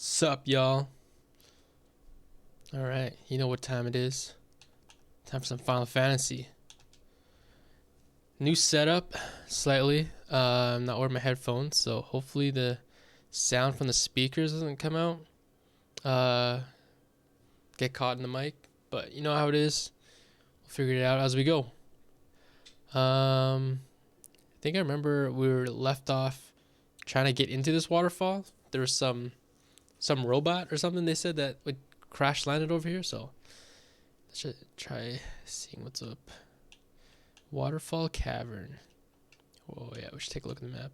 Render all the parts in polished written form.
Sup, y'all? Alright, you know what time it is. Time for some Final Fantasy. New setup, slightly. I'm not wearing my headphones, so hopefully the sound from the speakers doesn't come out. Get caught in the mic. But you know how it is. We'll figure it out as we go. I think I remember we were left off trying to get into this waterfall. There was some robot or something they said that would crash landed over here, so let's just try seeing what's up. Waterfall Cavern. Oh yeah, we should take a look at the map.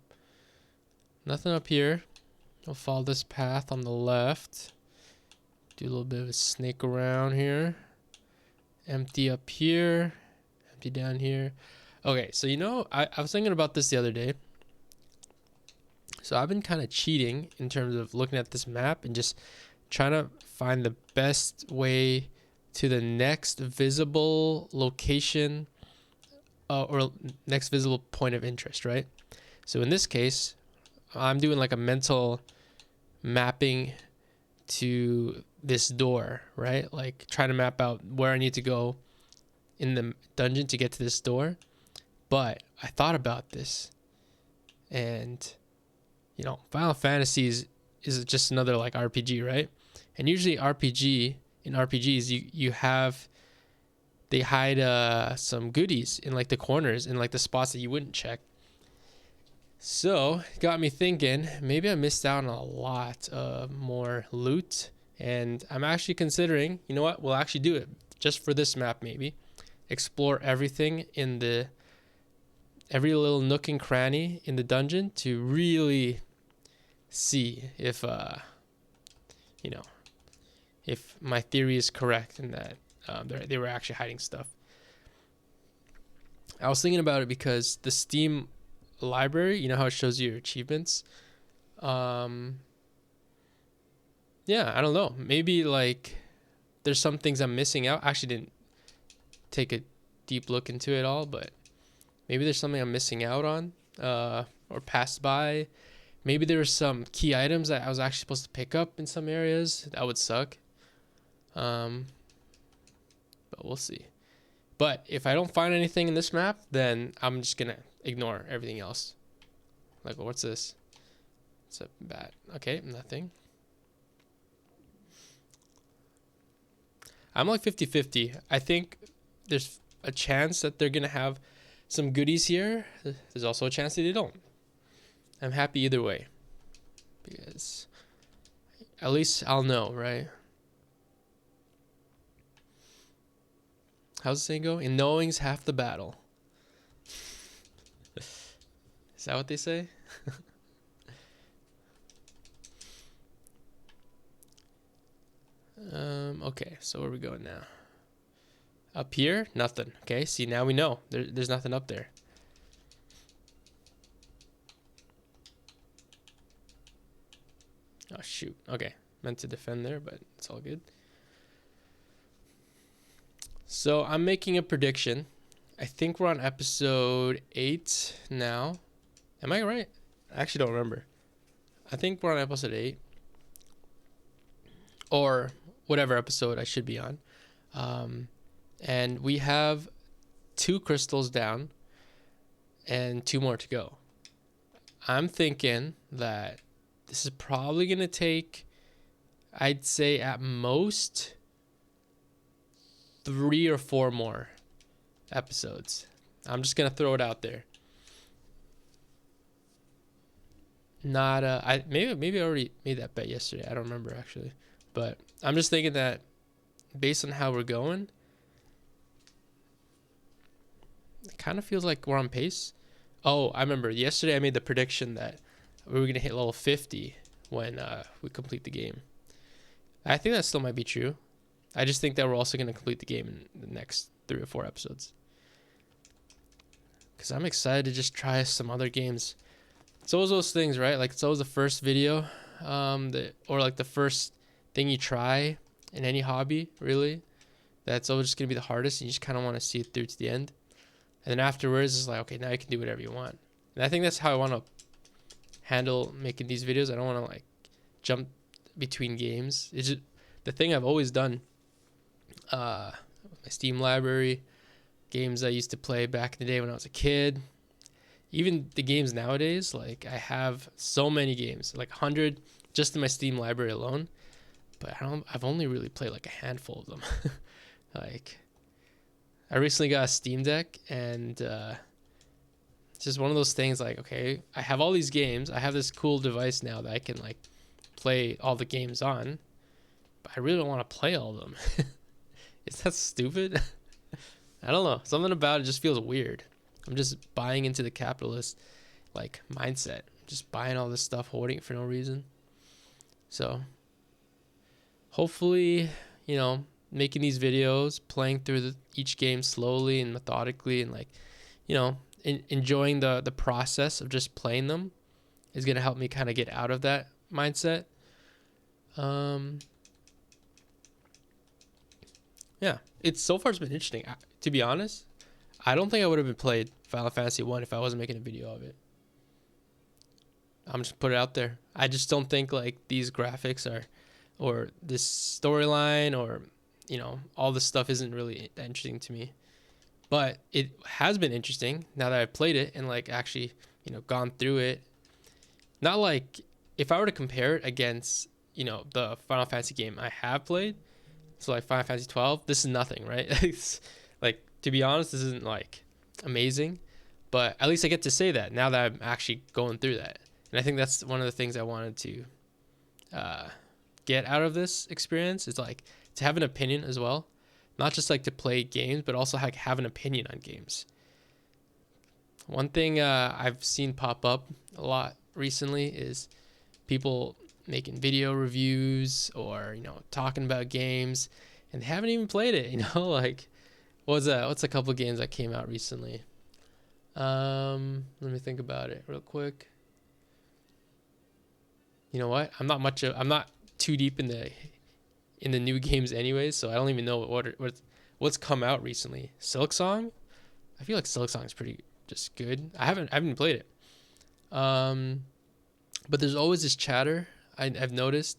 Nothing up here. We'll follow this path on the left. Do a little bit of a snake around here. Empty up here. Empty down here. Okay, so I was thinking about this the other day. So I've been kind of cheating in terms of looking at this map and just trying to find the best way to the next visible location or next visible point of interest, right? So in this case, I'm doing like a mental mapping to this door, right? Like trying to map out where I need to go in the dungeon to get to this door. But I thought about this, and Final Fantasy is just another like RPG, right? And usually RPGs you have, they hide some goodies in like the corners in like the spots that you wouldn't check. So it got me thinking, maybe I missed out on a lot of more loot, and I'm actually considering, you know what, we'll actually do it just for this map. Maybe explore everything in every little nook and cranny in the dungeon to really see if if my theory is correct and that they were actually hiding stuff. I was thinking about it because the Steam library, you know how it shows you your achievements. Yeah, I don't know. Maybe like there's some things I'm missing out. I actually didn't take a deep look into it all, but maybe there's something I'm missing out on or passed by. Maybe there were some key items that I was actually supposed to pick up in some areas. That would suck. But we'll see. But if I don't find anything in this map, then I'm just going to ignore everything else. Like, what's this? It's a bat. Okay, nothing. I'm like 50-50. I think there's a chance that they're going to have some goodies here. There's also a chance that they don't. I'm happy either way, because at least I'll know, right? How's the saying go? And knowing's half the battle. Is that what they say? Okay, so where are we going now? Up here? Nothing. Okay, see, now we know. There's nothing up there. Oh, shoot. Okay. Meant to defend there, but it's all good. So I'm making a prediction. I think we're on episode 8 now. Am I right? I actually don't remember. I think we're on episode 8. Or whatever episode I should be on. And we have 2 crystals down and 2 more to go. I'm thinking that this is probably going to take, I'd say at most 3 or 4 more episodes. I'm just going to throw it out there. Not maybe I already made that bet yesterday. I don't remember actually. But I'm just thinking that based on how we're going, it kind of feels like we're on pace. Oh, I remember yesterday I made the prediction that we were going to hit level 50 when we complete the game. I think that still might be true. I just think that we're also going to complete the game in the next 3 or 4 episodes. Because I'm excited to just try some other games. It's always those things, right? Like, it's always the first video or like the first thing you try in any hobby, really. That's always just going to be the hardest, and you just kind of want to see it through to the end. And then afterwards, it's like, okay, now you can do whatever you want. And I think that's how I want to handle making these videos. I don't want to like jump between games. It's just the thing I've always done. My Steam library, games I used to play back in the day when I was a kid. Even the games nowadays, like I have so many games, like 100 just in my Steam library alone. But I've only really played like a handful of them. Like I recently got a Steam Deck, and it's just one of those things like, okay, I have all these games. I have this cool device now that I can like play all the games on, but I really don't want to play all of them. Is that stupid? I don't know. Something about it just feels weird. I'm just buying into the capitalist like mindset. Just buying all this stuff, hoarding it for no reason. So hopefully, making these videos, playing through each game slowly and methodically, and like, enjoying the process of just playing them is going to help me kind of get out of that mindset. Yeah, it's been interesting. To be honest, I don't think I would have been played Final Fantasy 1 if I wasn't making a video of it. I'm just put it out there. I just don't think like these graphics or this storyline, or all this stuff isn't really that interesting to me. But it has been interesting now that I've played it and like actually, gone through it. Not like if I were to compare it against, the Final Fantasy game I have played, so like Final Fantasy 12, this is nothing, right? It's, like, to be honest, this isn't like amazing, but at least I get to say that now that I'm actually going through that. And I think that's one of the things I wanted to get out of this experience, is like to have an opinion as well. Not just like to play games, but also like have an opinion on games. One thing I've seen pop up a lot recently is people making video reviews or, talking about games, and they haven't even played it, like what's a couple of games that came out recently? Let me think about it real quick. You know what? I'm not too deep in the new games anyways, so I don't even know what's come out recently. Silksong? I feel like Silksong is pretty just good. I haven't played it. But there's always this chatter I've noticed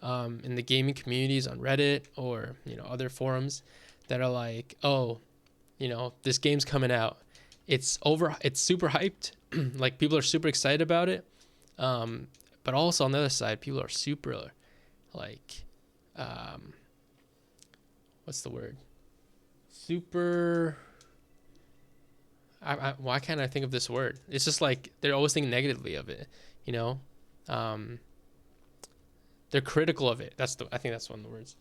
in the gaming communities on Reddit or other forums that are like, oh, this game's coming out. It's super hyped. Like people are super excited about it. But also on the other side, people are super like, what's the word? Super. Why can't I think of this word? It's just like they're always thinking negatively of it, They're critical of it. I think that's one of the words.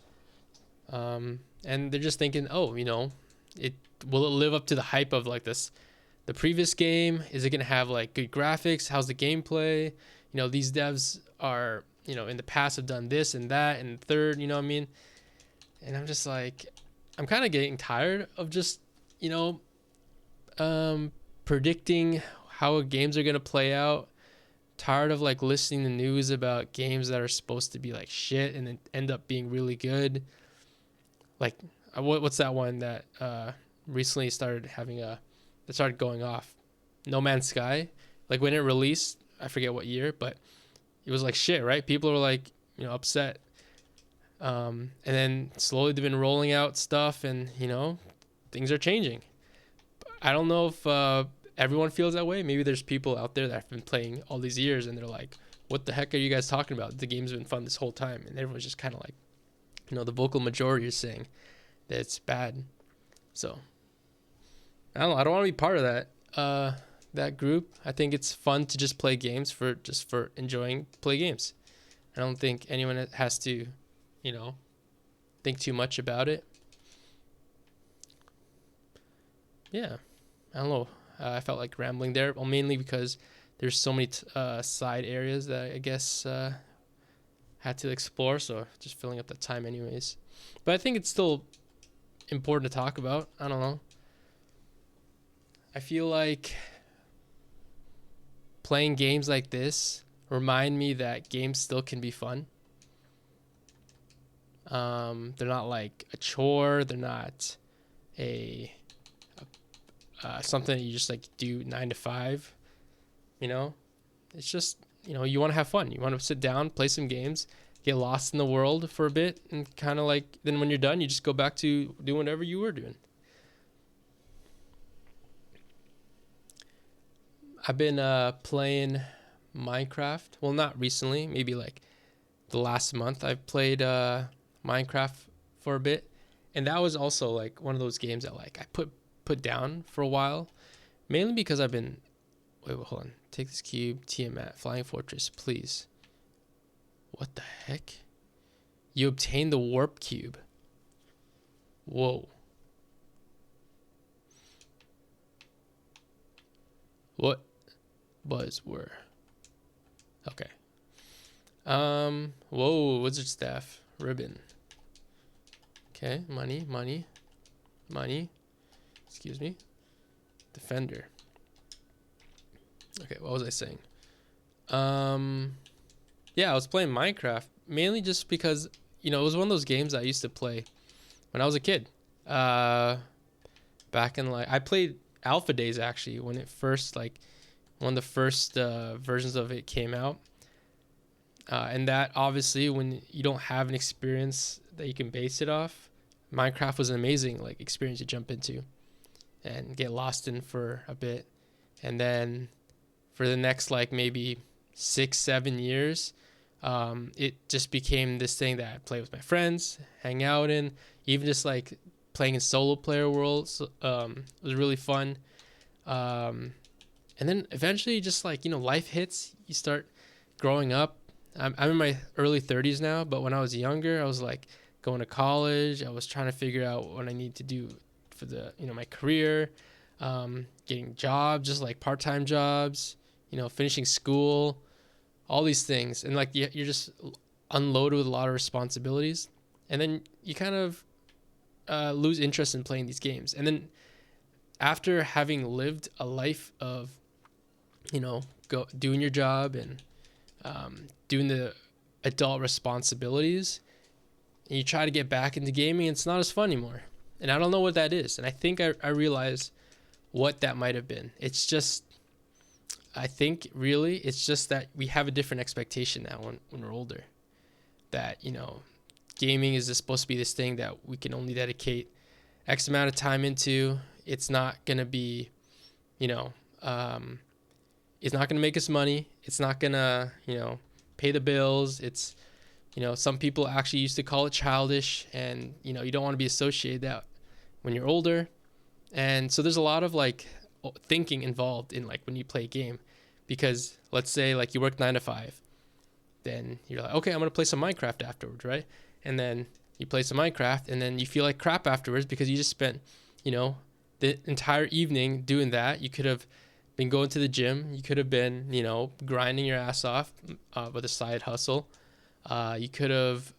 And they're just thinking, oh, will it live up to the hype of like the previous game? Is it gonna have like good graphics? How's the gameplay? These devs are, in the past have done this and that and third, what I mean? And I'm just like, I'm kind of getting tired of just, predicting how games are going to play out. Tired of like listening to news about games that are supposed to be like shit and then end up being really good. Like, what's that one that recently started going off? No Man's Sky. Like when it released, I forget what year, but it was like shit, right? People were like, upset. And then slowly they've been rolling out stuff, and things are changing. I don't know if everyone feels that way. Maybe there's people out there that have been playing all these years and they're like, what the heck are you guys talking about? The game's been fun this whole time. And everyone's just kind of like, the vocal majority is saying that it's bad. So I don't know. I don't want to be part of that group. I think it's fun to just play games for enjoying play games. I don't think anyone has to, think too much about it. Yeah, I don't know. I felt like rambling there, well, mainly because there's so many side areas that I guess had to explore, so just filling up the time anyways. But I think it's still important to talk about. I don't know. I feel like playing games like this remind me that games still can be fun. They're not like a chore. They're not a something that you just like do 9 to 5. It's just you want to have fun. You want to sit down, play some games, get lost in the world for a bit, and kind of like then when you're done, you just go back to doing whatever you were doing. I've been playing Minecraft. Well, not recently, maybe like the last month I've played Minecraft for a bit. And that was also like one of those games that like I put down for a while, mainly because I've been wait, hold on. Take this cube, Tiamat, Flying Fortress, please. What the heck? You obtained the warp cube. Whoa. What was were? Okay. Whoa, wizard staff, ribbon. Okay, money. Excuse me. Defender. Okay, what was I saying? Yeah, I was playing Minecraft mainly just because it was one of those games I used to play when I was a kid. Back in like I played Alpha Days actually when it first like one of the first versions of it came out. And that obviously when you don't have an experience that you can base it off, Minecraft was an amazing like experience to jump into and get lost in for a bit. And then for the next like maybe 6-7 years, it just became this thing that I play with my friends, hang out in, even just like playing in solo player worlds. Was really fun. And then eventually just like, life hits, you start growing up. I'm in my early 30s now, but when I was younger, I was like going to college. I was trying to figure out what I need to do for the, my career, getting jobs, just like part-time jobs, finishing school, all these things. And like, you're just unloaded with a lot of responsibilities. And then you kind of lose interest in playing these games. And then having lived a life of, doing your job and doing the adult responsibilities, and you try to get back into gaming, it's not as fun anymore. And I don't know what that is. And I think I realize what that might have been. I think really it's just that we have a different expectation now when we're older. That, gaming is just supposed to be this thing that we can only dedicate X amount of time into. It's not going to be, it's not going to make us money. It's not going to, pay the bills. It's, some people actually used to call it childish, and, you don't want to be associated that when you're older. And so there's a lot of like thinking involved in like when you play a game, because let's say like you work 9 to 5, then you're like, okay, I'm going to play some Minecraft afterwards. Right. And then you play some Minecraft and then you feel like crap afterwards because you just spent, the entire evening doing that. You could have been going to the gym. You could have been, grinding your ass off with a side hustle. You could have,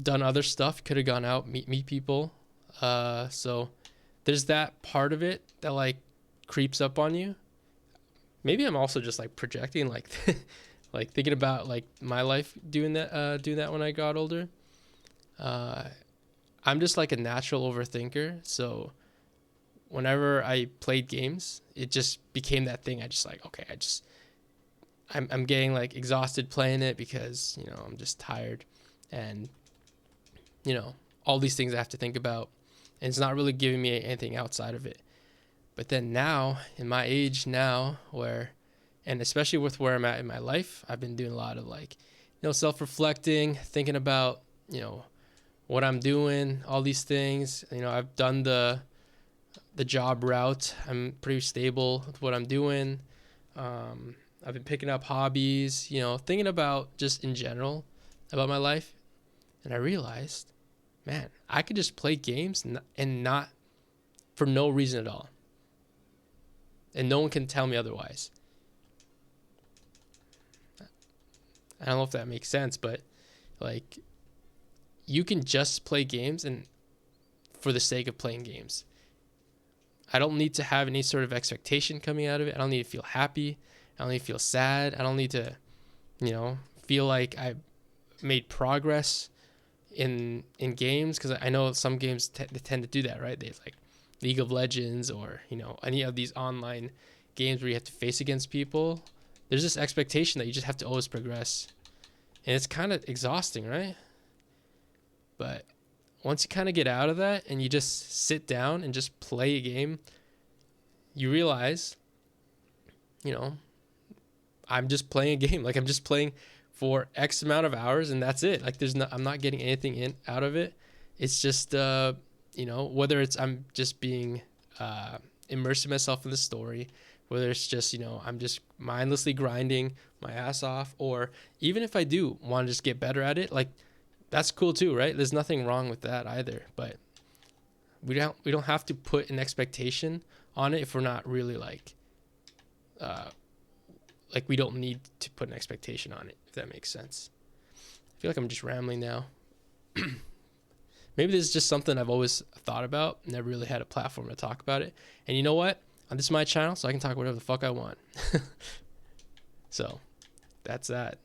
done other stuff. Could have gone out, meet people. So there's that part of it that like creeps up on you. Maybe I'm also just like projecting, like, like thinking about like my life doing that when I got older. I'm just like a natural overthinker. So whenever I played games, it just became that thing. I just like, okay, I'm getting like exhausted playing it because, I'm just tired and, all these things I have to think about, and it's not really giving me anything outside of it. But then now in my age now and especially with where I'm at in my life, I've been doing a lot of like, self-reflecting, thinking about, what I'm doing, all these things. I've done the job route. I'm pretty stable with what I'm doing. I've been picking up hobbies, thinking about just in general about my life. And I realized, man, I could just play games and not for no reason at all. And no one can tell me otherwise. I don't know if that makes sense, but like you can just play games and for the sake of playing games. I don't need to have any sort of expectation coming out of it. I don't need to feel happy. I don't need to feel sad. I don't need to, feel like I made progress in games, because I know some games they tend to do that, right? They like League of Legends or any of these online games where you have to face against people. there's this expectation that you just have to always progress, and it's kind of exhausting, right? But once you kind of get out of that and you just sit down and just play a game, you realize, you know, I'm just playing a game. Like, I'm just playing for X amount of hours and that's it. Like, I'm not getting anything out of it. It's just, you know, whether it's I'm just being immersing myself in the story, whether it's just, you know, I'm just mindlessly grinding my ass off, or even if I do want to just get better at it, like, that's cool too, right? There's nothing wrong with that either. But we don't have to put an expectation on it if we're not really like we don't need to put an expectation on it, if that makes sense. I feel like I'm just rambling now. Maybe this is just something I've always thought about, never really had a platform to talk about it. And you know what? This is my channel, so I can talk whatever the fuck I want. So that's that.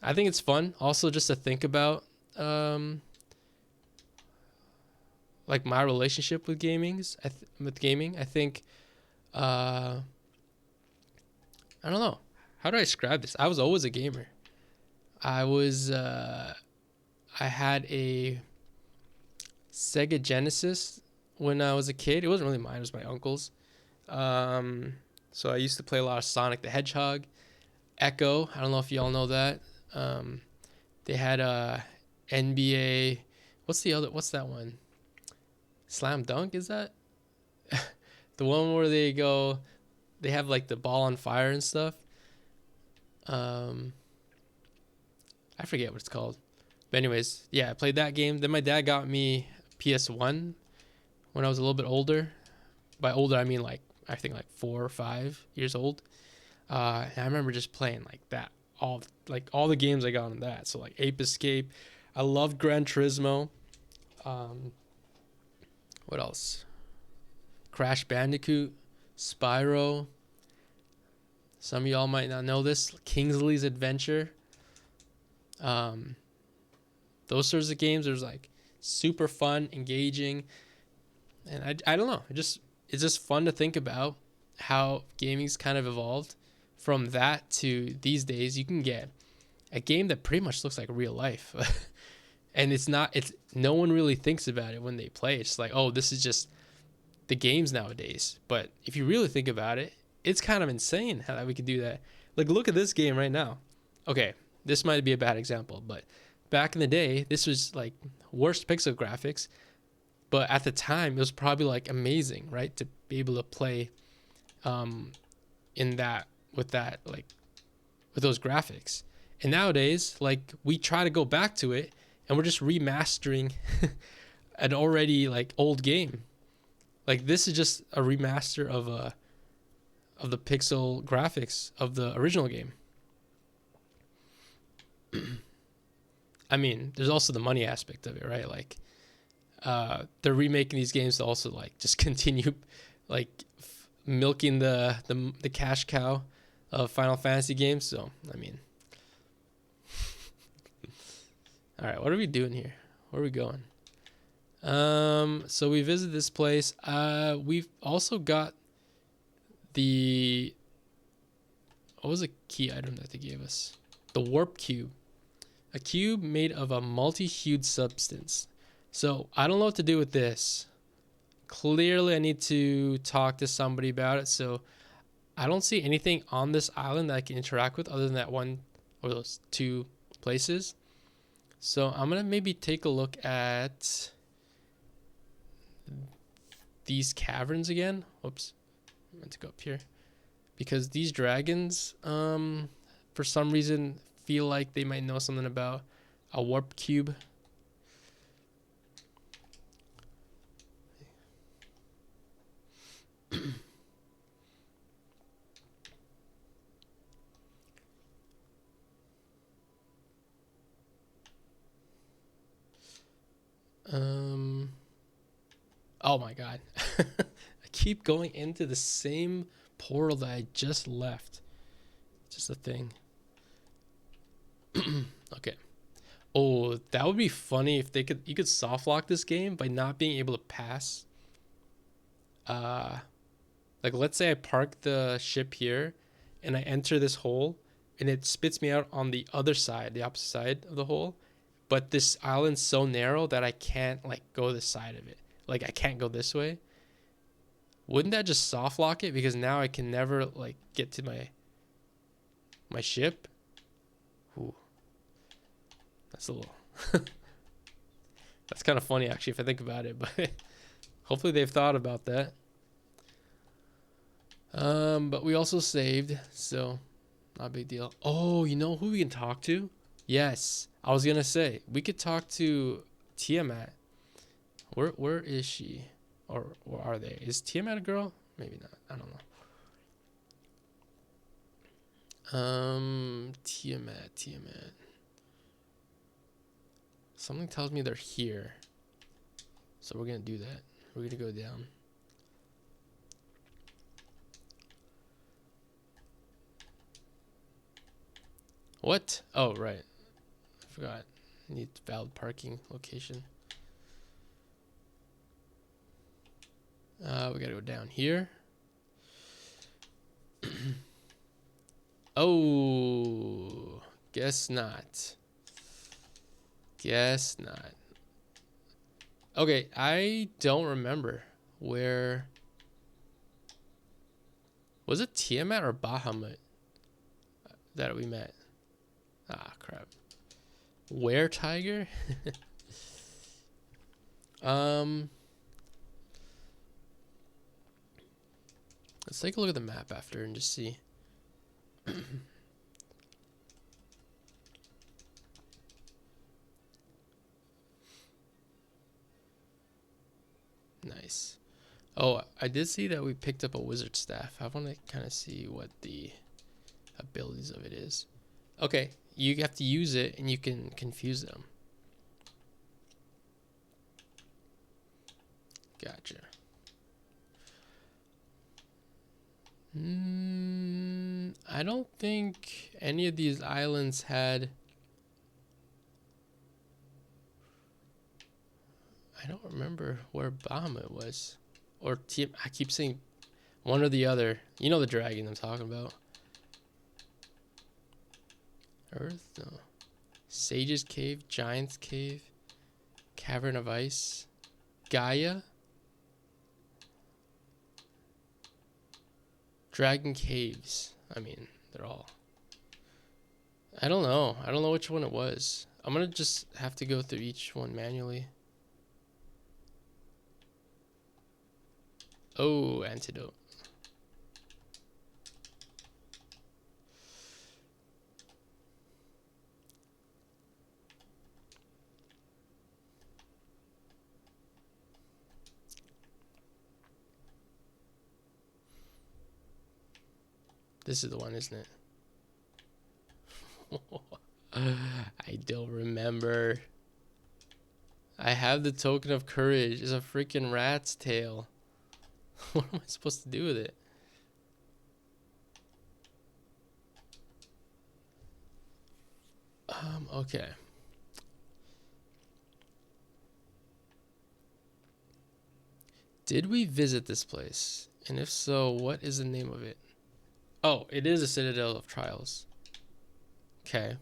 I think it's fun also just to think about like my relationship with gaming. I think I don't know. How do I describe this? I was always a gamer. I had a Sega Genesis when I was a kid. It wasn't really mine, it was my uncle's. So I used to play a lot of Sonic the Hedgehog, Echo. I don't know if y'all know that. They had a NBA. What's that one? Slam Dunk, is that? The one where they have like the ball on fire and stuff. I forget what it's called. But anyways, yeah, I played that game. Then my dad got me PS1 when I was a little bit older. By older, I mean like, I think like 4 or 5 years old. And I remember just playing like that. All the games I got on that. So like Ape Escape. I loved Gran Turismo. What else? Crash Bandicoot. Spyro. Some of y'all might not know this. Kingsley's Adventure. Those sorts of games are like super fun, engaging, and I don't know. It's just fun to think about how gaming's kind of evolved from that to these days. You can get a game that pretty much looks like real life, and it's no one really thinks about it when they play. It's like, oh, this is just the games nowadays. But if you really think about it, it's kind of insane how we could do that. Like, look at this game right now. Okay, this might be a bad example, but back in the day, this was like worst pixel graphics, but at the time it was probably like amazing, right? To be able to play in that with those graphics. And nowadays, like, we try to go back to it and we're just remastering an already like old game. Like, this is just a remaster of the pixel graphics of the original game. I mean, there's also the money aspect of it, right? Like, they're remaking these games to also like just continue like milking the cash cow of Final Fantasy games. So I mean, all right, what are we doing here? Where are we going? So we visited this place. We've also got what was a key item that they gave us? The warp cube. A cube made of a multi-hued substance. So I don't know what to do with this. Clearly I need to talk to somebody about it. So I don't see anything on this island that I can interact with other than that one or those 2 places. So I'm going to maybe take a look at these caverns again. Whoops. I meant to go up here. Because these dragons, for some reason, feel like they might know something about a warp cube. Oh my god. I keep going into the same portal that I just left. Just a thing. Okay. Oh, that would be funny if you could soft lock this game by not being able to pass Like, let's say I park the ship here and I enter this hole and it spits me out on the other side, the opposite side of the hole. But this island's so narrow that I can't, like, go this side of it. Like, I can't go this way. Wouldn't that just soft lock it? Because now I can never, like, get to my ship. Ooh, that's a little. That's kind of funny, actually, if I think about it. But hopefully they've thought about that. But we also saved, so not a big deal. Oh, you know who we can talk to? Yes, I was gonna say we could talk to Tiamat. Where is she? Or are they? Is Tiamat a girl? Maybe not. I don't know. Tiamat. Something tells me they're here. So we're gonna do that. We're gonna go down. What? Oh, right. I forgot. Need valid parking location. We gotta go down here. Oh, guess not. Guess not. Okay, I don't remember where. Was it Tiamat or Bahamut that we met? Ah, crap. Where tiger? Let's take a look at the map after and just see. Nice. Oh, I did see that we picked up a wizard staff. I want to kind of see what the abilities of it is. Okay, you have to use it and you can confuse them. Gotcha. I don't think any of these islands had. I don't remember where Bahamut was. Or I keep saying one or the other. You know the dragon I'm talking about. Earth? No. Sage's Cave, Giant's Cave, Cavern of Ice, Gaia, Dragon Caves. I mean, they're all. I don't know. I don't know which one it was. I'm gonna just have to go through each one manually. Oh, antidote. This is the one, isn't it? I don't remember. I have the token of courage. It's a freaking rat's tail. What am I supposed to do with it? Okay. Did we visit this place? And if so, what is the name of it? Oh, it is a Citadel of Trials. Okay.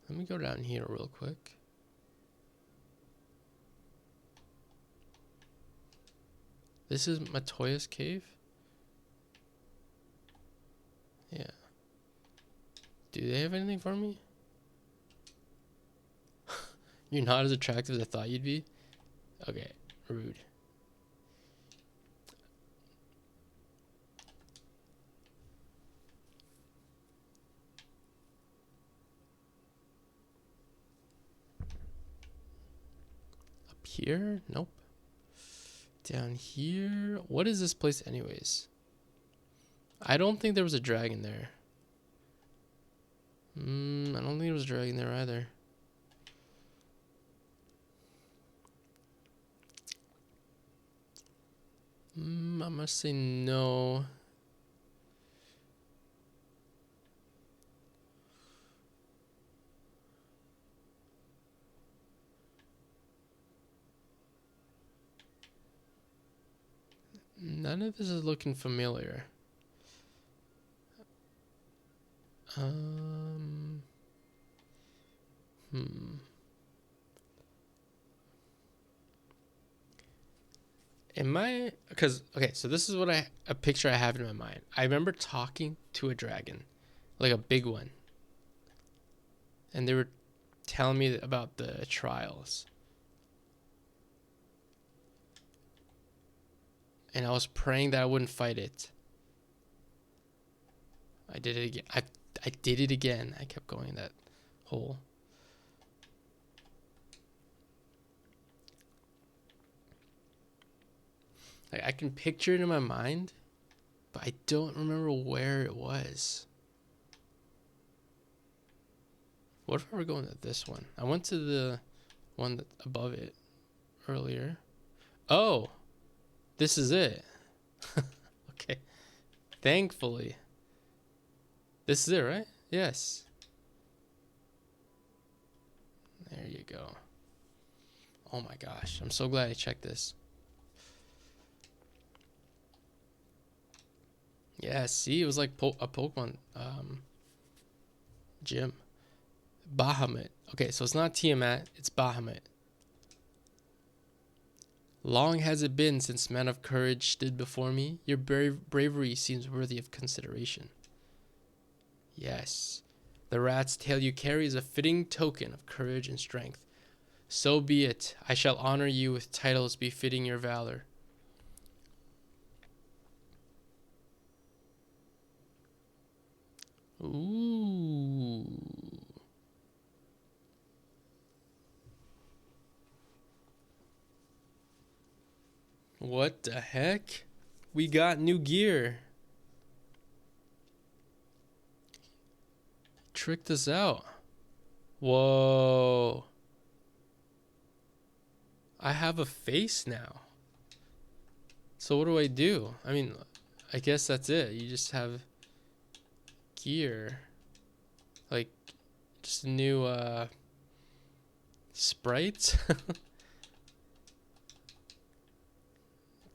Let me go down here real quick. This is Matoya's cave? Yeah. Do they have anything for me? You're not as attractive as I thought you'd be? Okay, rude. Up here? Nope. Down here? What is this place anyways? I don't think there was a dragon there. I don't think there was a dragon there either. I must say no. None of this is looking familiar. Am I? Because okay, so this is what a picture I have in my mind. I remember talking to a dragon, like a big one, and they were telling me about the trials, and I was praying that I wouldn't fight it. I did it again. I did it again. I kept going that hole. Like, I can picture it in my mind, but I don't remember where it was. What if I were going to this one? I went to the one that's above it earlier. Oh, this is it. Okay. Thankfully. This is it, right? Yes. There you go. Oh my gosh. I'm so glad I checked this. Yeah, see, it was like a Pokemon gym. Bahamut. Okay, so it's not Tiamat, it's Bahamut. Long has it been since men of courage stood before me. Your bravery seems worthy of consideration. Yes. The rat's tail you carry is a fitting token of courage and strength. So be it. I shall honor you with titles befitting your valor. Ooh. What the heck? We got new gear. Tricked us out. Whoa. I have a face now. So what do I do? I mean, I guess that's it. You just have gear. Like, just new sprites.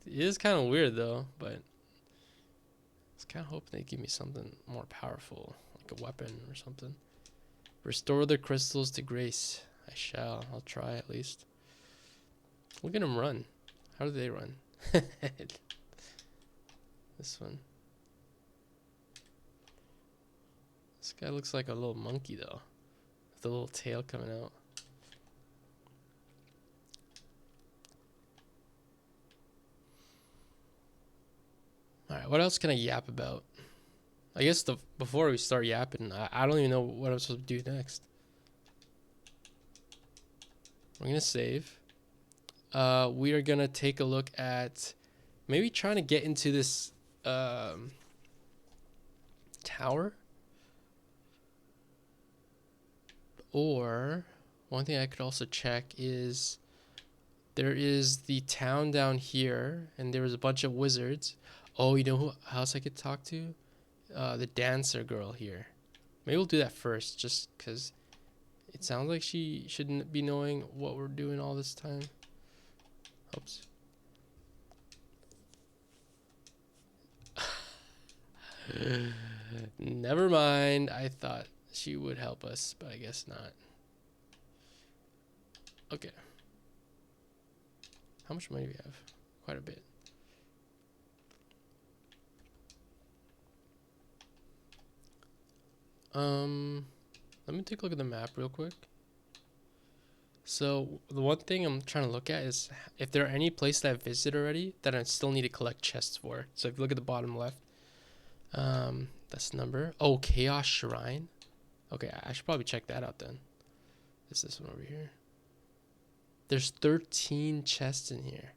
It is kind of weird though, but I was kind of hoping they'd give me something more powerful, like a weapon or something. Restore the crystals to grace. I shall. I'll try at least. Look at them run. How do they run? This one. This guy looks like a little monkey though, with the little tail coming out. All right, what else can I yap about? I guess before we start yapping, I don't even know what I'm supposed to do next. We're gonna save. We are gonna take a look at maybe trying to get into this tower. Or one thing I could also check is there is the town down here, and there was a bunch of wizards. Oh, you know who else I could talk to? The dancer girl here. Maybe we'll do that first, just because it sounds like she shouldn't be knowing what we're doing all this time. Oops. Never mind. I thought she would help us, but I guess not. Okay. How much money do we have? Quite a bit. Let me take a look at the map real quick. So the one thing I'm trying to look at is if there are any places that I've visited already that I still need to collect chests for. So if you look at the bottom left, that's the number. Oh, Chaos Shrine. Okay, I should probably check that out then. Is this one over here? There's 13 chests in here.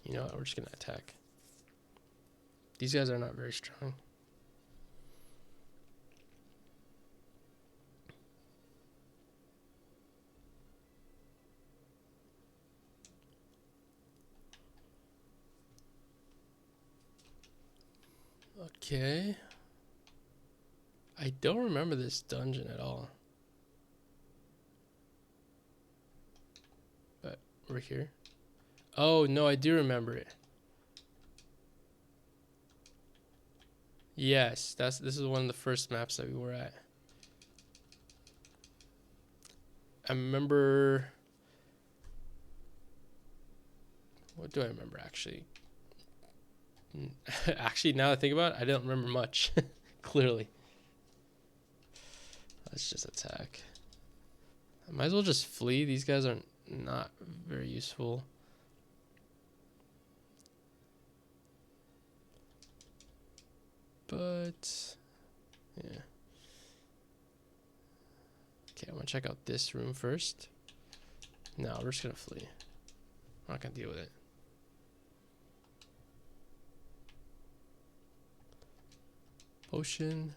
You know what? We're just gonna attack. These guys are not very strong. Okay. I don't remember this dungeon at all. Over here. Oh, no, I do remember it. Yes, this is one of the first maps that we were at. I remember... What do I remember, actually? Actually, now that I think about it, I don't remember much. Clearly. Let's just attack. I might as well just flee. These guys are not very useful. But... yeah. Okay, I'm gonna check out this room first. No, we're just gonna flee. I'm not gonna deal with it. Potion.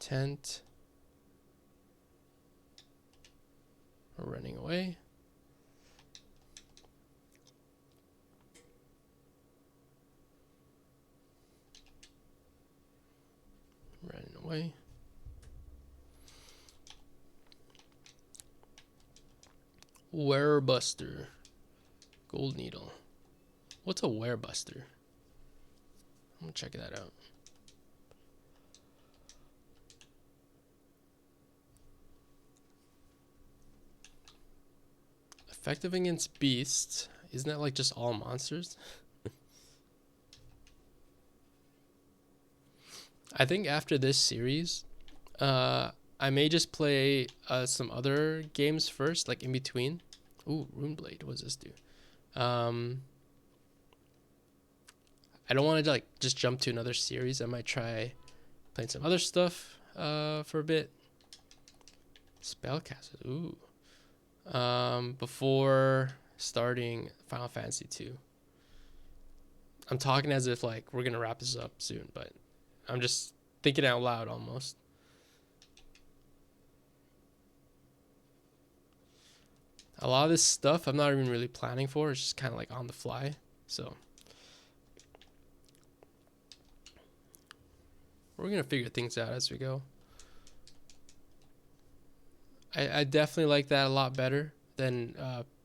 Tent. We're running away. Running away. Werebuster. Gold needle. What's a werebuster? I'm gonna check that out. Effective against beasts. Isn't that like just all monsters? I think after this series, I may just play some other games first, like in between. Ooh, Runeblade. What does this do? I don't want to like just jump to another series. I might try playing some other stuff for a bit. Spellcaster. Ooh. Before starting Final Fantasy 2. I'm talking as if like we're gonna wrap this up soon, but I'm just thinking out loud almost. A lot of this stuff I'm not even really planning for. It's just kind of like on the fly. So we're going to figure things out as we go. I definitely like that a lot better than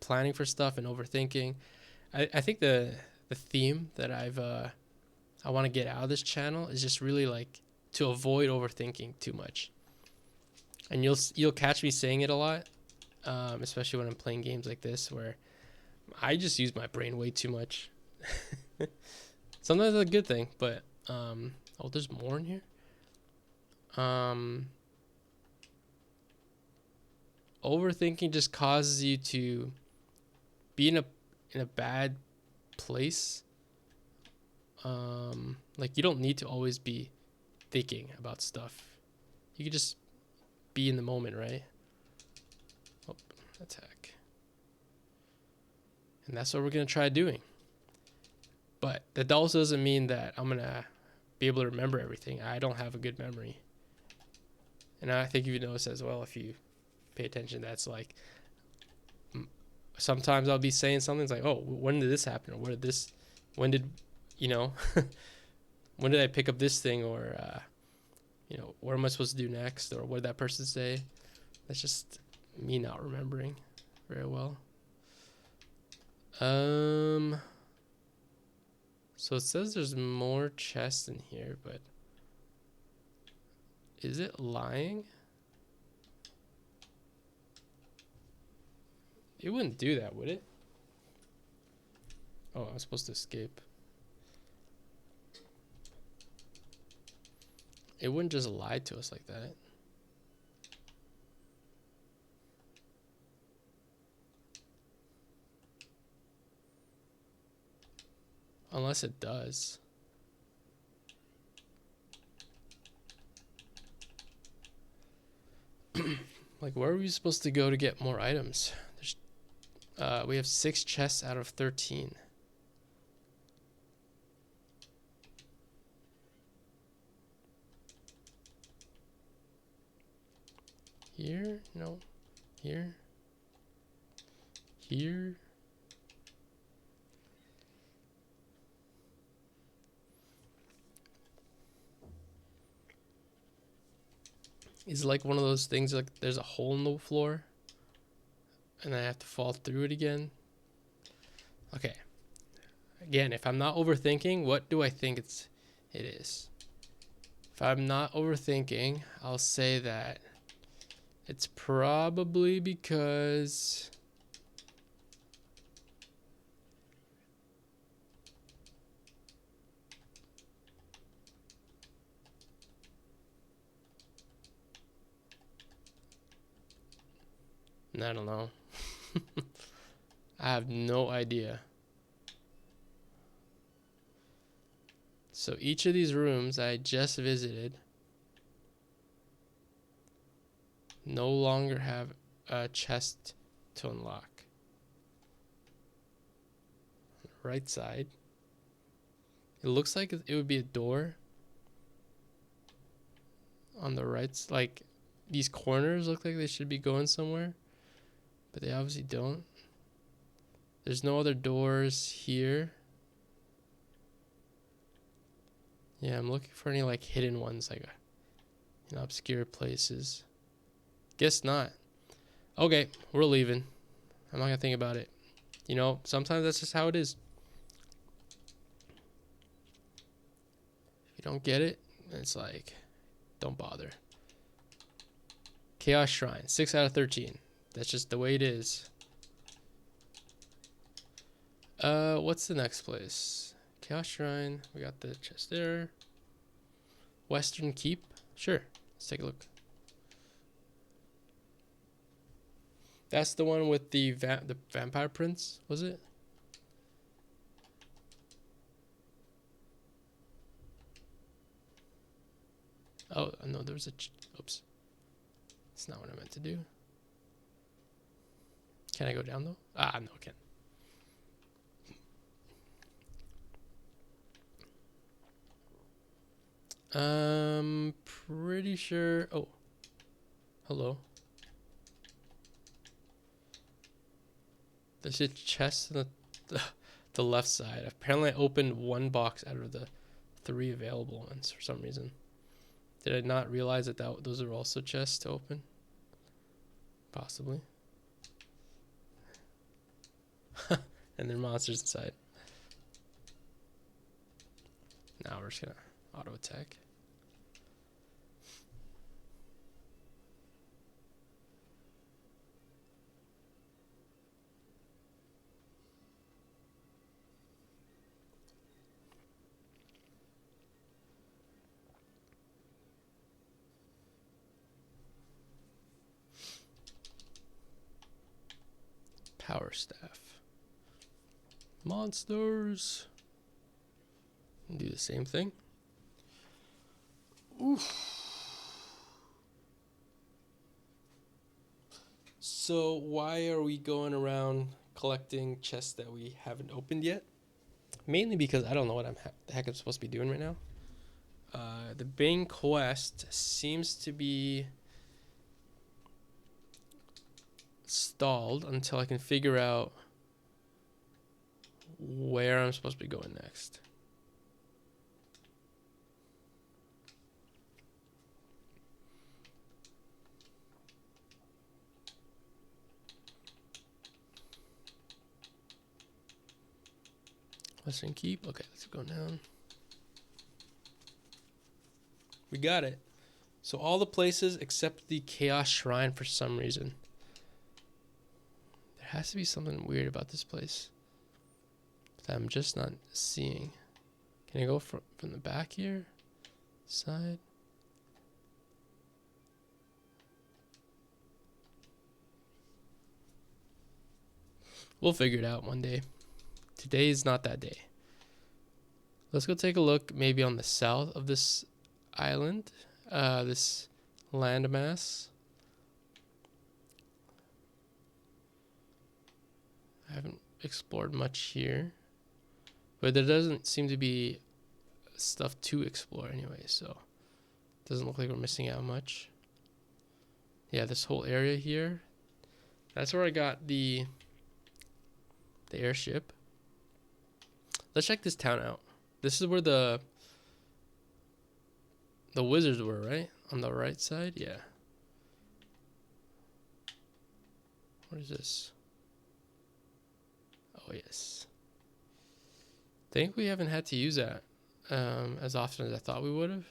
planning for stuff and overthinking. I think the theme that I want to get out of this channel is just really like to avoid overthinking too much. And you'll catch me saying it a lot. Especially when I'm playing games like this where I just use my brain way too much. Sometimes it's a good thing, but oh, there's more in here. Overthinking just causes you to be in a bad place. Like you don't need to always be thinking about stuff. You can just be in the moment, right? Oh, attack. And that's what we're going to try doing. But that also doesn't mean that I'm going to be able to remember everything. I don't have a good memory. And I think you notice as well if you pay attention, that's like sometimes I'll be saying something it's like, oh, when did this happen? Or when did, when did I pick up this thing? Or, what am I supposed to do next? Or what did that person say? That's just me not remembering very well. So it says there's more chests in here, but is it lying? It wouldn't do that, would it? Oh, I'm supposed to escape. It wouldn't just lie to us like that. Unless it does. Like, where are we supposed to go to get more items? We have 6 chests out of 13. Here? No. Here? Here? Is it like one of those things like there's a hole in the floor and I have to fall through it again? Okay. Again, if I'm not overthinking, what do I think it is? If I'm not overthinking, I'll say that it's probably because I don't know. I have no idea. So each of these rooms I just visited no longer have a chest to unlock. Right side. It looks like it would be a door on the right. Like these corners look like they should be going somewhere, but they obviously don't. There's no other doors here. Yeah, I'm looking for any like hidden ones, like obscure places. Guess not. Okay, we're leaving. I'm not gonna think about it. Sometimes that's just how it is. If you don't get it, it's like, don't bother. Chaos Shrine, 6 out of 13. That's just the way it is. What's the next place? Chaos Shrine. We got the chest there. Western Keep. Sure. Let's take a look. That's the one with the vampire prince, was it? Oh, no, there was oops. That's not what I meant to do. Can I go down though? No, I can't. Pretty sure. Oh, hello. There's a chest on the left side. Apparently, I opened one box out of the 3 available ones for some reason. Did I not realize that those are also chests to open? Possibly. And there are monsters inside. Now we're just gonna auto attack. Power staff. Monsters. And do the same thing. Oof. So why are we going around collecting chests that we haven't opened yet? Mainly because I don't know what the heck I'm supposed to be doing right now. The main quest seems to be stalled until I can figure out where I'm supposed to be going next. Western Keep. Okay, let's go down. We got it. So all the places except the Chaos Shrine for some reason. There has to be something weird about this place that I'm just not seeing. Can I go from the back here? Side? We'll figure it out one day. Today is not that day. Let's go take a look maybe on the south of this island, this landmass. I haven't explored much here, but there doesn't seem to be stuff to explore anyway, so it doesn't look like we're missing out much. Yeah, this whole area here, that's where I got the airship. Let's check this town out. This is where the wizards were, right? On the right side? Yeah. What is this? Oh, yes. think we haven't had to use that as often as I thought we would have.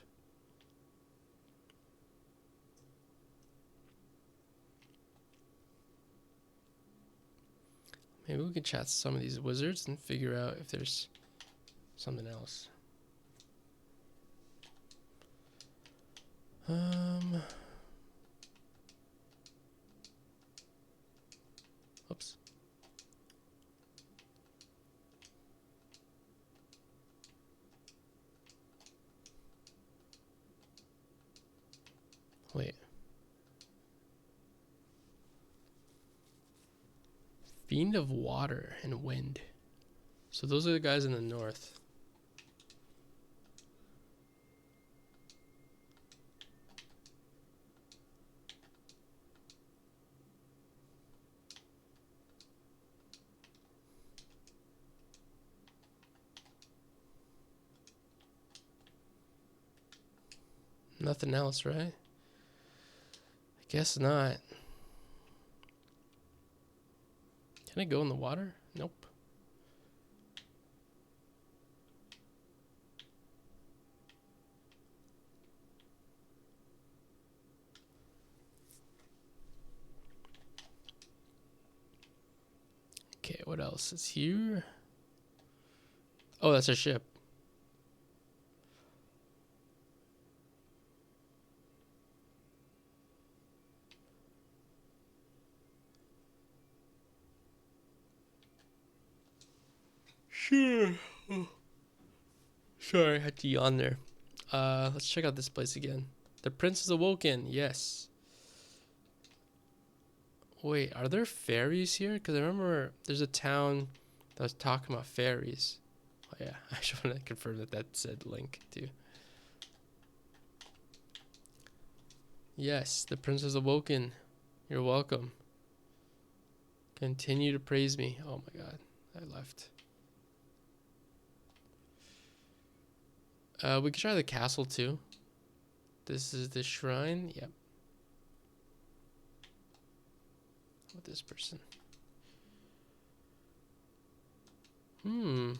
Maybe we could chat to some of these wizards and figure out if there's something else. Oops. Wait. Fiend of Water and Wind. So those are the guys in the north. Nothing else, right? I guess not. Can I go in the water? Nope. Okay, what else is here? Oh, that's our ship. Sure. Oh. Sorry, I had to yawn there. Let's check out this place again. The Prince is awoken. Yes. Wait, are there fairies here? Because I remember there's a town that was talking about fairies. Oh yeah, I just want to confirm that that said link too. Yes, the Prince is awoken. You're welcome. Continue to praise me. Oh my god, I left. We could try the castle too. This is the shrine. Yep. With this person.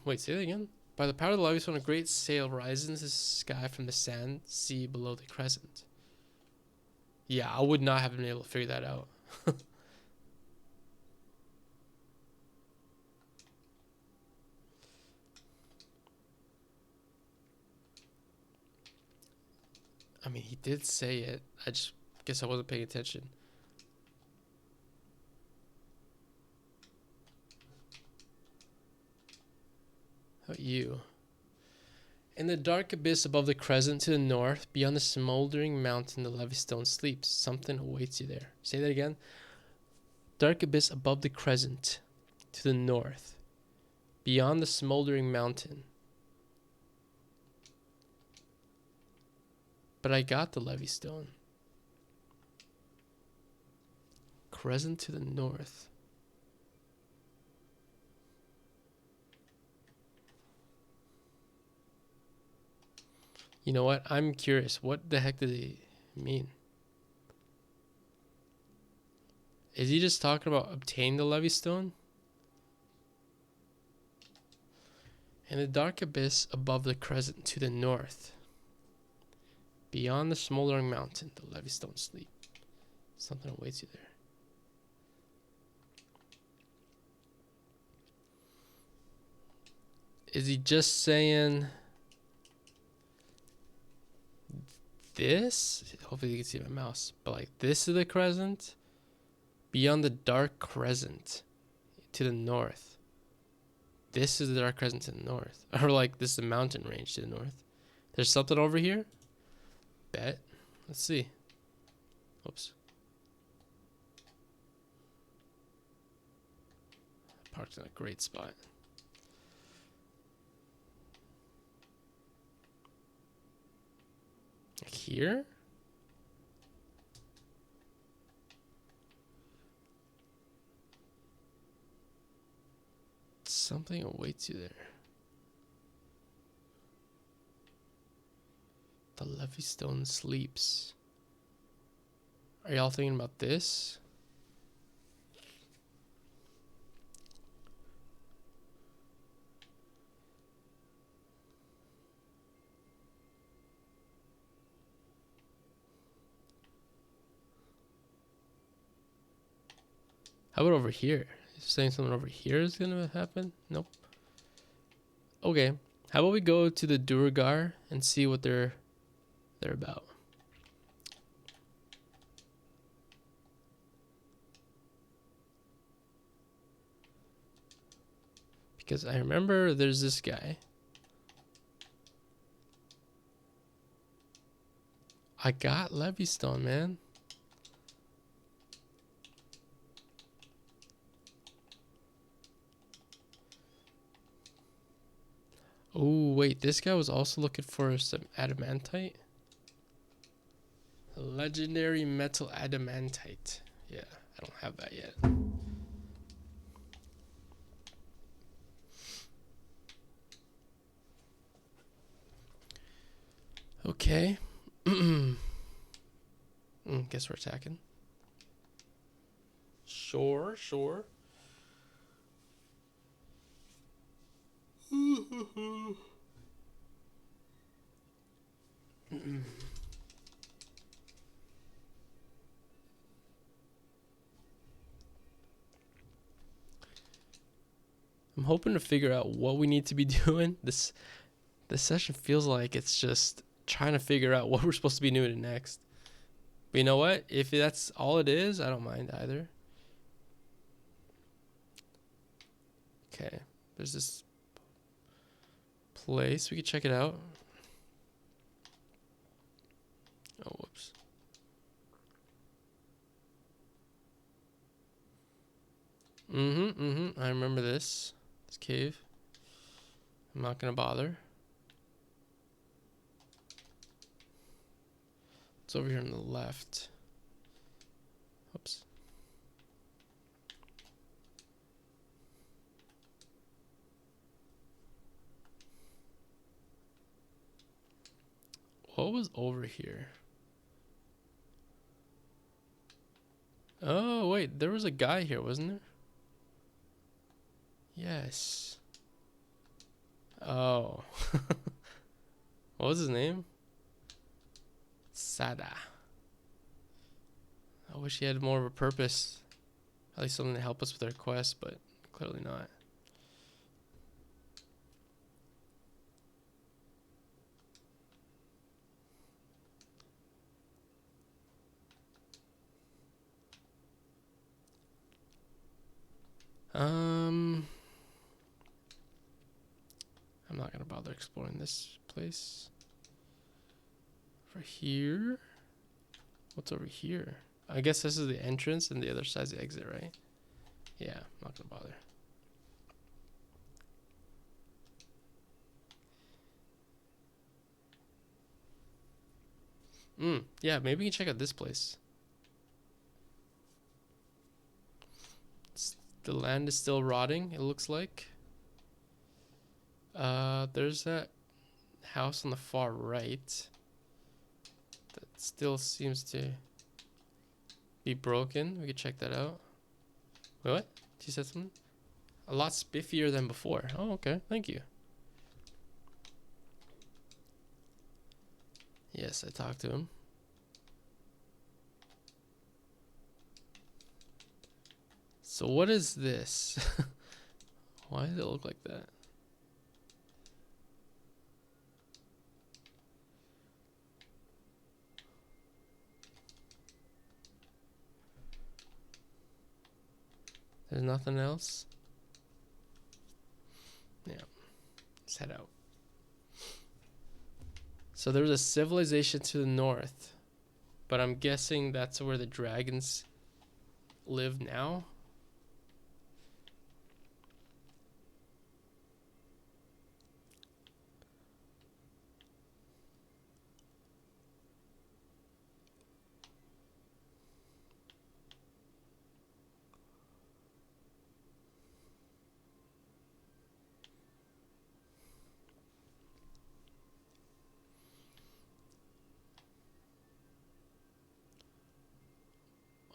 Wait, say that again. By the power of the Levistone, a great sail rises into the sky from the sand sea below the crescent. Yeah, I would not have been able to figure that out. I mean, he did say it. I just guess I wasn't paying attention. How about you? In the dark abyss above the crescent to the north, beyond the smoldering mountain, the Levistone sleeps. Something awaits you there. Say that again. Dark abyss above the crescent to the north, beyond the smoldering mountain. But I got the Levistone. Crescent to the north. You know what? I'm curious. What the heck did he mean? Is he just talking about obtaining the Levistone? In the dark abyss above the crescent to the north, beyond the smoldering mountain, the Levistone sleep. Something awaits you there. Is he just saying this? Hopefully you can see my mouse. But like this is the crescent. Beyond the dark crescent to the north. This is the dark crescent to the north. Or like this is the mountain range to the north. There's something over here? Bet. Let's see. Oops. Parked in a great spot. Here? Something awaits you there. The Levistone sleeps. Are y'all thinking about this? How about over here? He's saying something over here is gonna happen? Nope. Okay. How about we go to the Duergar and see what they're about? Because I remember there's this guy. I got Levystone, man. Oh, wait. This guy was also looking for some adamantite. Legendary metal adamantite. Yeah, I don't have that yet. Okay. Guess we're attacking. Sure, sure. I'm hoping to figure out what we need to be doing. This session feels like it's just trying to figure out what we're supposed to be doing next. But you know what? If that's all it is, I don't mind either. Okay. There's this place. We could check it out. Oh, whoops. I remember this. This cave. I'm not gonna bother. It's over here on the left. Oops. What was over here? Oh, wait. There was a guy here, wasn't there? Yes. Oh. What was his name? Sada. I wish he had more of a purpose. At least something to help us with our quest, but clearly not. I'm not gonna bother exploring this place. Over here? What's over here? I guess this is the entrance and the other side's the exit, right? Yeah, I'm not gonna bother. Yeah, maybe we can check out this place. The land is still rotting, it looks like. There's that house on the far right that still seems to be broken. We could check that out. Wait, what? She said something? A lot spiffier than before. Oh, okay. Thank you. Yes, I talked to him. So what is this? Why does it look like that? There's nothing else? Yeah. Let's head out. So there's a civilization to the north, but I'm guessing that's where the dragons live now.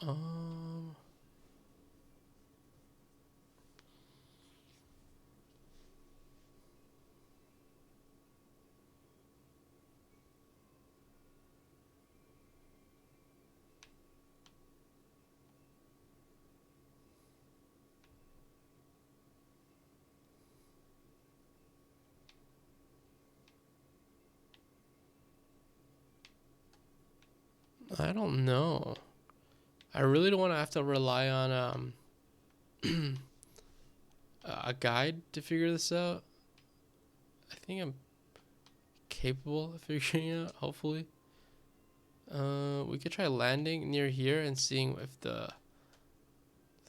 Um, I don't know. I really don't want to have to rely on a guide to figure this out. I think I'm capable of figuring it out, hopefully. We could try landing near here and seeing if the...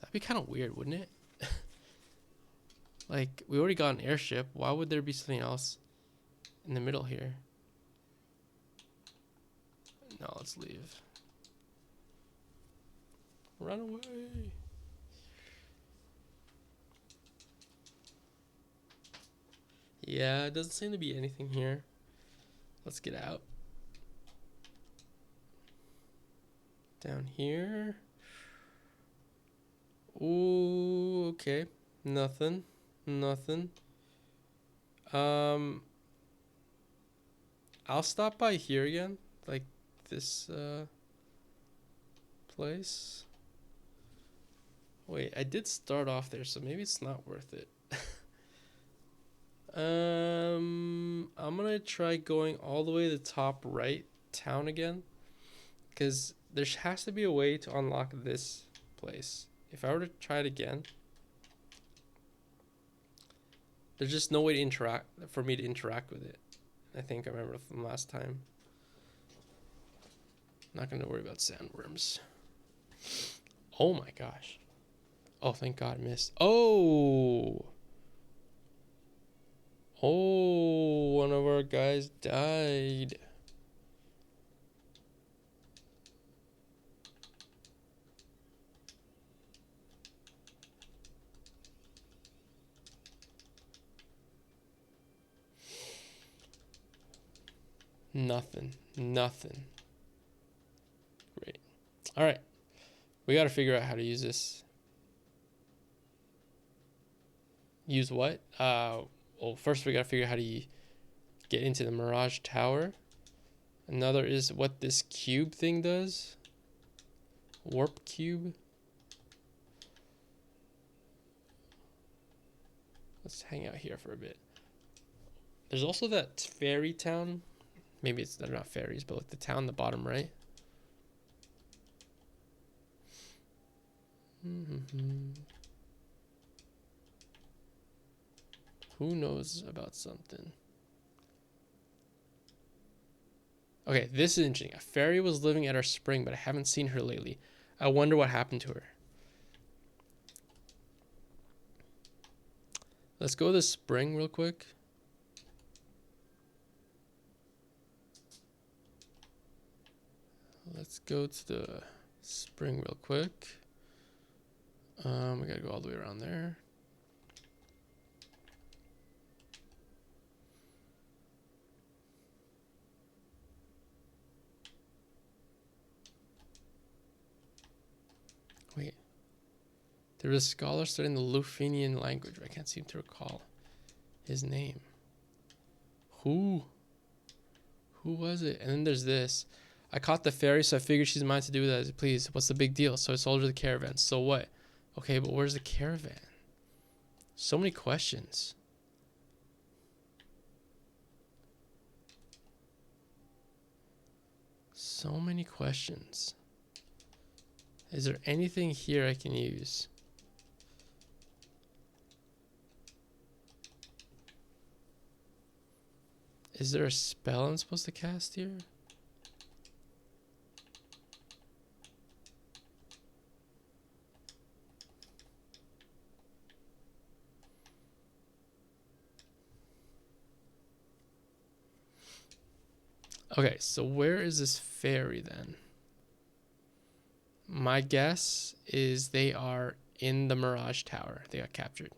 That'd be kind of weird, wouldn't it? Like, we already got an airship. Why would there be something else in the middle here? No, let's leave. Run away. Yeah, it doesn't seem to be anything here. Let's get out. Down here. Ooh, okay. Nothing. Nothing. I'll stop by here again. Like this place. Wait, I did start off there, so maybe it's not worth it. I'm gonna try going all the way to the top right town again, because there has to be a way to unlock this place. If I were to try it again, there's just no way to interact for me to interact with it. I think I remember from last time. Not gonna worry about sandworms. Oh my gosh. Oh, thank God I missed. Oh! Oh, one of our guys died. Nothing. Nothing. Great. All right. We got to figure out how to use this. Use what? Well, first we got to figure out how to get into the Mirage Tower. Another is what this cube thing does. Warp cube. Let's hang out here for a bit. There's also that fairy town. Maybe they're not fairies, but like the town, the bottom right. Who knows about something? Okay, this is interesting. A fairy was living at our spring, but I haven't seen her lately. I wonder what happened to her. Let's go to the spring real quick. Let's go to the spring real quick. We gotta go all the way around there. Wait. There was a scholar studying the Lufenian language. I can't seem to recall his name. Who was it? And then there's this. I caught the fairy, so I figured she's mine to do with as please. What's the big deal? So I sold her the caravan. So what? Okay, but where's the caravan? So many questions. So many questions. Is there anything here I can use? Is there a spell I'm supposed to cast here? Okay, so where is this fairy then? My guess is they are in the Mirage Tower. They got captured.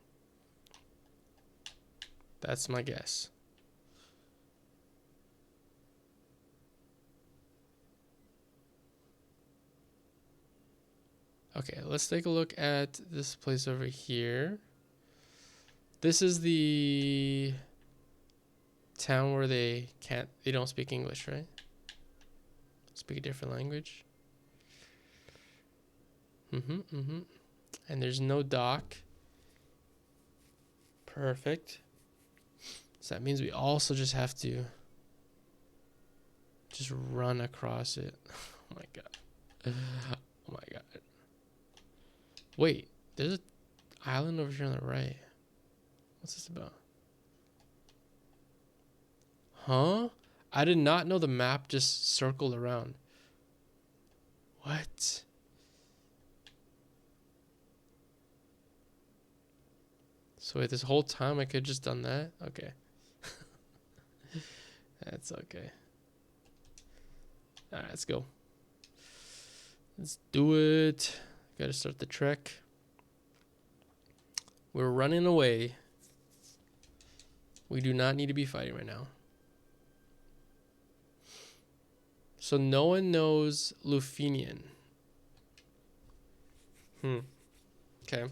That's my guess. Okay, let's take a look at this place over here. This is the town where they don't speak English, right? Speak a different language. And there's no dock. Perfect. So that means we also just have to just run across it. my god. Oh my god. Wait, there's an island over here on the right. What's this about? Huh? I did not know the map just circled around. What? So wait, this whole time I could just done that? Okay. That's okay. Alright, let's go. Let's do it. Gotta start the trek. We're running away. We do not need to be fighting right now. So no one knows Lufenian. Okay.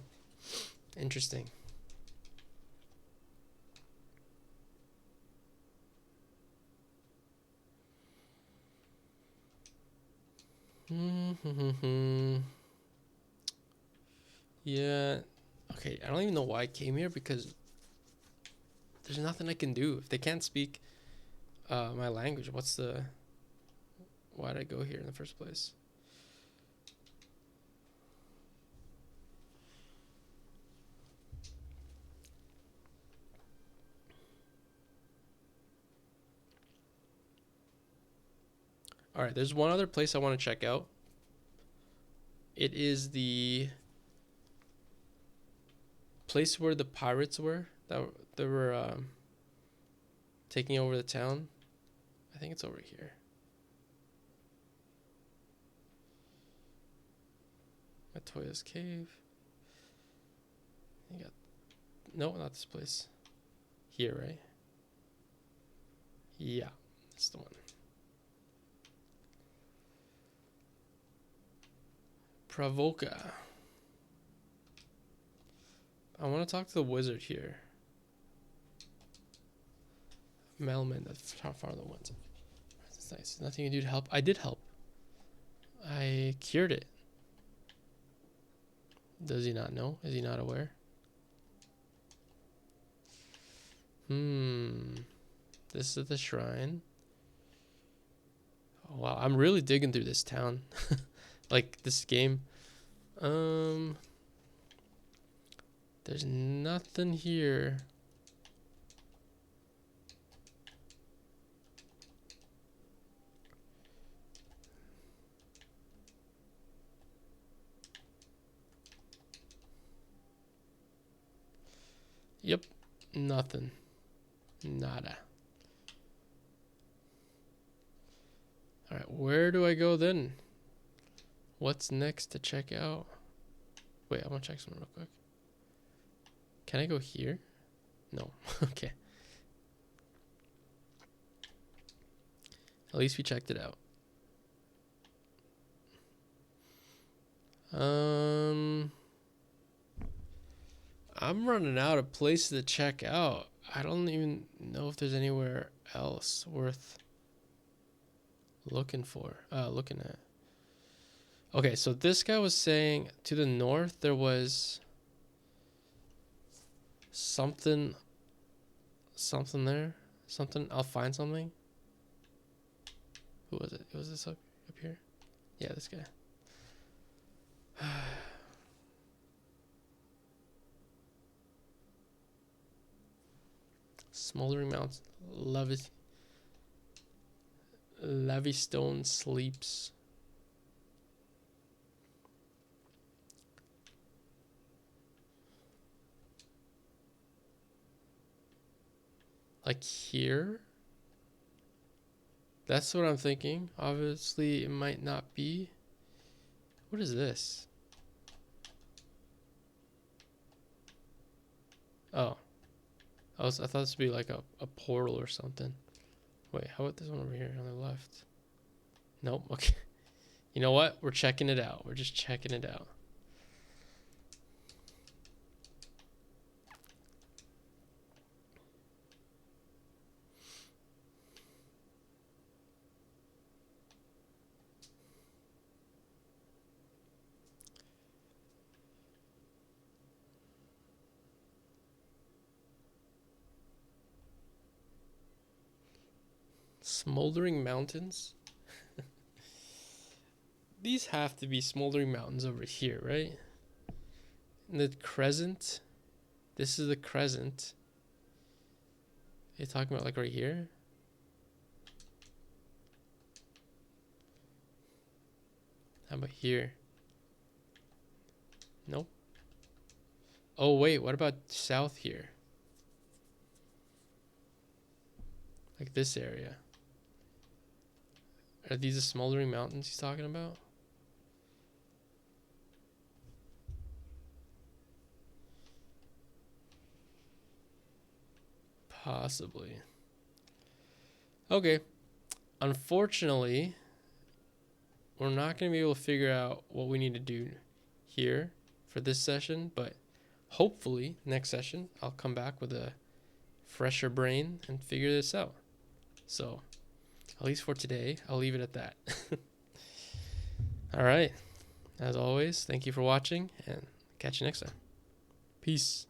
Interesting. Yeah. Okay, I don't even know why I came here because there's nothing I can do. If they can't speak my language, why'd I go here in the first place? All right, there's one other place I want to check out. It is the place where the pirates were that were taking over the town. I think it's over here. Matoya's Cave. You got no, not this place. Here, right? Yeah, that's the one. Pravoka. I want to talk to the wizard here. Melman, that's how far the ones. That's nice. Nothing you do to help. I did help. I cured it. Does he not know? Is he not aware? This is the shrine. Oh, wow, I'm really digging through this town. Like this game. There's nothing here. Yep, nothing. Nada. Alright, where do I go then? What's next to check out? Wait, I want to check something real quick. Can I go here? No. Okay. At least we checked it out. I'm running out of places to check out. I don't even know if there's anywhere else worth looking at. Okay, so this guy was saying to the north there was something there. I'll find something. Who was it? Was this up here? Yeah, this guy. Smoldering Mountains. Lavistone Sleeps. Like here? That's what I'm thinking. Obviously, it might not be. What is this? Oh. I thought this would be like a portal or something. Wait, how about this one over here on the left? Nope, okay. You know what? We're checking it out. We're just checking it out. Smoldering Mountains? these have to be smoldering mountains over here, right? And the crescent. This is the crescent. Are you talking about like right here? How about here? Nope. Oh wait, what about south here? Like this area. Are these the smoldering mountains he's talking about? Possibly. Okay. Unfortunately, we're not going to be able to figure out what we need to do here for this session, but hopefully next session I'll come back with a fresher brain and figure this out. So, at least for today, I'll leave it at that. All right. As always, thank you for watching and catch you next time. Peace.